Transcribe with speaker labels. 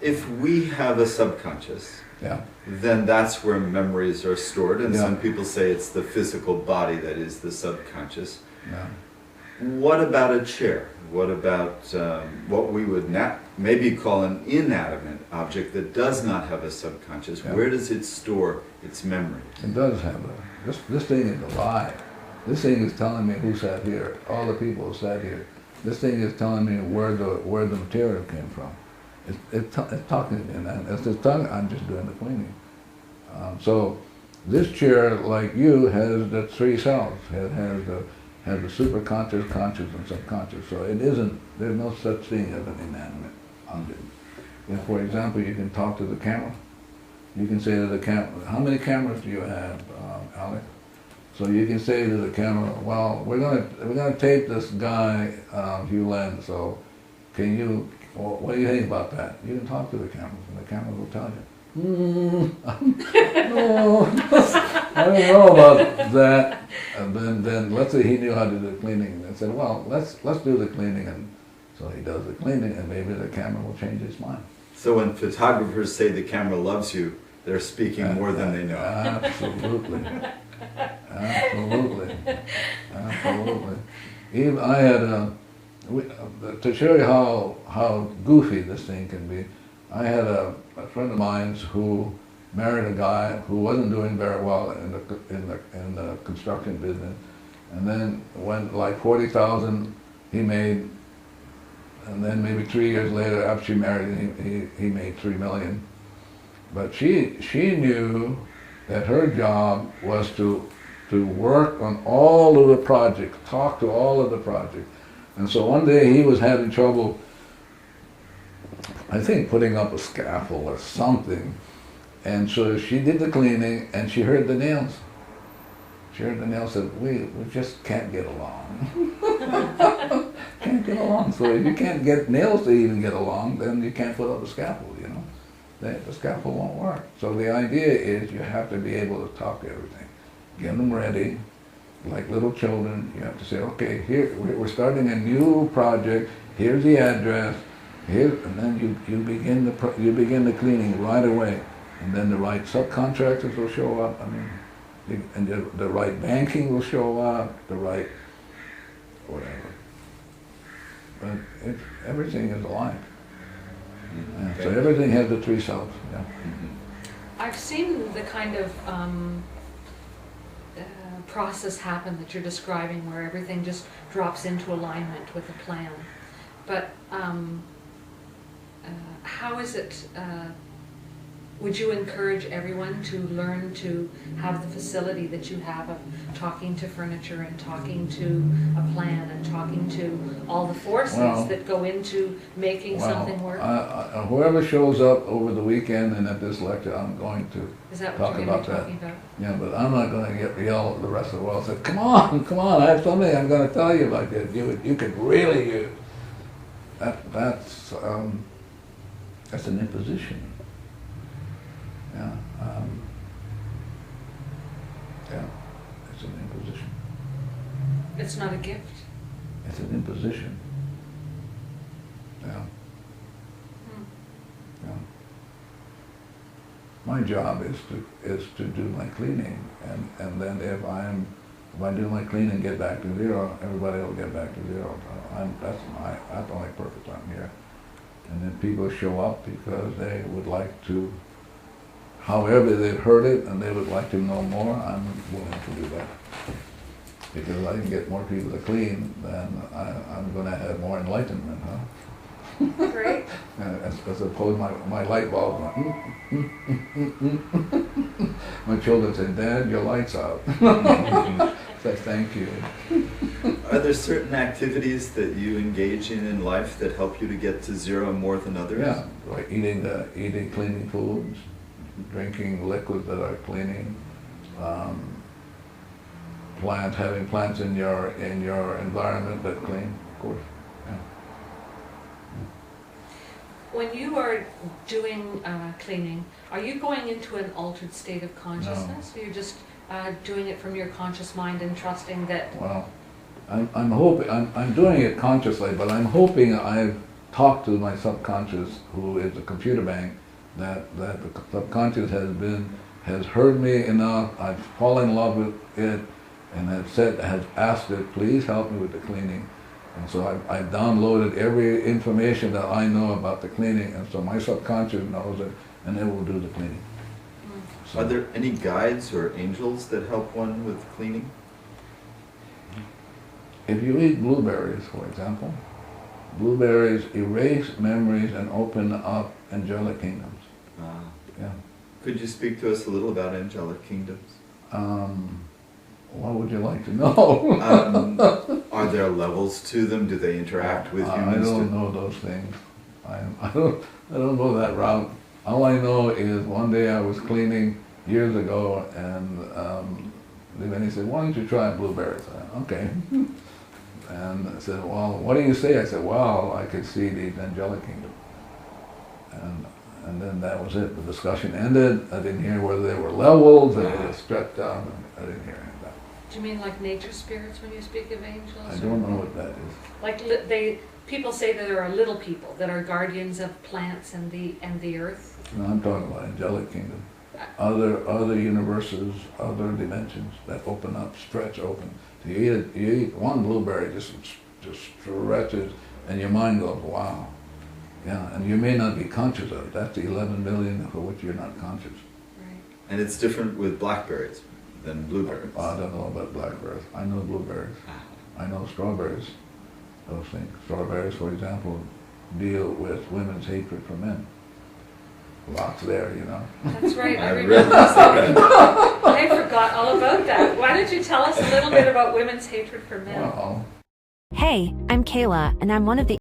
Speaker 1: if we have a subconscious,
Speaker 2: Yeah.
Speaker 1: then that's where memories are stored, and
Speaker 2: Yeah.
Speaker 1: some people say it's the physical body that is the subconscious.
Speaker 2: Yeah.
Speaker 1: What about a chair? What about what we would maybe call an inanimate object that does not have a subconscious?
Speaker 2: Yeah.
Speaker 1: Where does it store its memories?
Speaker 2: It does have this thing is alive. This thing is telling me who sat here, all the people who sat here. This thing is telling me where the material came from. It's talking to me, and it's telling I'm just doing the cleaning. So this chair, like you, has the three selves. It has the superconscious, conscious, and subconscious. So it isn't. There's no such thing as an inanimate object. If, for example, you can talk to the camera. You can say to the camera, how many cameras do you have, Alec? So you can say to the camera, well, we're gonna tape this guy, Hew Len. So can you? Well, what do you think about that? You can talk to the cameras, and the cameras will tell you. No, I don't know about that. And then let's say he knew how to do the cleaning, and said, well, let's do the cleaning, and so he does the cleaning, and maybe the camera will change its mind.
Speaker 1: So when photographers say the camera loves you, they're speaking more than they know.
Speaker 2: Absolutely. Absolutely. Absolutely. Even I had to show you how goofy this thing can be, I had a friend of mine who married a guy who wasn't doing very well in the construction business, and then when like 40,000 he made, and then maybe 3 years later after she married he made 3 million. But she knew that her job was to work on all of the projects, talk to all of the projects. And so one day he was having trouble, I think, putting up a scaffold or something. And so she did the cleaning, and she heard the nails. She heard the nails, said, we just can't get along. Can't get along. So if you can't get nails to even get along, then you can't put up a scaffold, you know. The scaffold won't work. So the idea is you have to be able to talk everything. Get them ready. Like little children, you have to say, okay, here we're starting a new project. Here's the address. Here, and then you begin the cleaning right away, and then the right subcontractors will show up. I mean, and the right banking will show up. The right whatever. But everything is alive. Yeah, so everything has the three selves. Yeah.
Speaker 3: I've seen the kind of process happen that you're describing, where everything just drops into alignment with a plan. But how is it, would you encourage everyone to learn to have the facility that you have of talking to furniture and talking to a plan and talking to all the forces that go into making something work?
Speaker 2: Whoever shows up over the weekend and at this lecture, I'm going to talk about that. Yeah, but I'm not going to yell at the rest of the world and say, come on, I have something I'm going to tell you about this. You could really use. That's an imposition. Yeah, yeah, it's an imposition.
Speaker 3: It's not a gift.
Speaker 2: It's an imposition. Yeah. Yeah. My job is to do my cleaning, and then if I do my cleaning and get back to zero, everybody will get back to zero. That's the only purpose I'm here. And then people show up because they would like to. However they've heard it and they would like to know more, I'm willing to do that. Because if I can get more people to clean, then I'm going to have more enlightenment, huh?
Speaker 3: Great.
Speaker 2: As opposed to my light bulb going, My children say, Dad, your light's out. Say, thank you.
Speaker 1: Are there certain activities that you engage in life that help you to get to zero more than others?
Speaker 2: Yeah, like eating cleaning foods, drinking liquids that are cleaning, having plants in your environment that clean, of course. Yeah.
Speaker 3: When you are doing cleaning, are you going into an altered state of consciousness? No. Or you're just doing it from your conscious mind and trusting that?
Speaker 2: Well, I'm hoping I'm doing it consciously, but I'm hoping I've talk to my subconscious, who is a computer bank, that the subconscious has heard me enough. I've fallen in love with it, and has asked it, please help me with the cleaning. And so I've downloaded every information that I know about the cleaning, and so my subconscious knows it, and it will do the cleaning. So,
Speaker 1: Are there any guides or angels that help one with cleaning?
Speaker 2: if you eat blueberries, for example, blueberries erase memories and open up angelic kingdoms. Yeah.
Speaker 1: Could you speak to us a little about angelic kingdoms?
Speaker 2: What would you like to know?
Speaker 1: Are there levels to them? Do they interact with
Speaker 2: I
Speaker 1: humans?
Speaker 2: don't know those things. I don't go that route. All I know is one day I was cleaning years ago, and then he said, "Why don't you try blueberries?" I said, "Okay." And I said, "Well, what do you say?" I said, "Well, I could see the angelic kingdom." And then that was it. The discussion ended. I didn't hear whether they were levels, and they were stretched out. I didn't hear any of that.
Speaker 3: Do you mean like nature spirits when you speak of angels?
Speaker 2: I don't know what that is.
Speaker 3: Like people say that there are little people that are guardians of plants and the earth.
Speaker 2: No, I'm talking about angelic kingdom. Other universes, other dimensions that open up, stretch open. So you eat one blueberry, just stretches, and your mind goes, wow. Yeah, and you may not be conscious of it. That's the 11 million for which you're not conscious.
Speaker 3: Right.
Speaker 1: And it's different with blackberries than blueberries.
Speaker 2: I don't know about blackberries. I know blueberries. I know strawberries. Those things. Strawberries, for example, deal with women's hatred for men. Lots there, you know.
Speaker 3: That's right. I
Speaker 1: I
Speaker 3: remember
Speaker 1: read
Speaker 3: that. I forgot all about that. Why don't you tell us a little bit about women's hatred for men?
Speaker 2: Well,
Speaker 4: Hey, I'm Kayla, and I'm one of the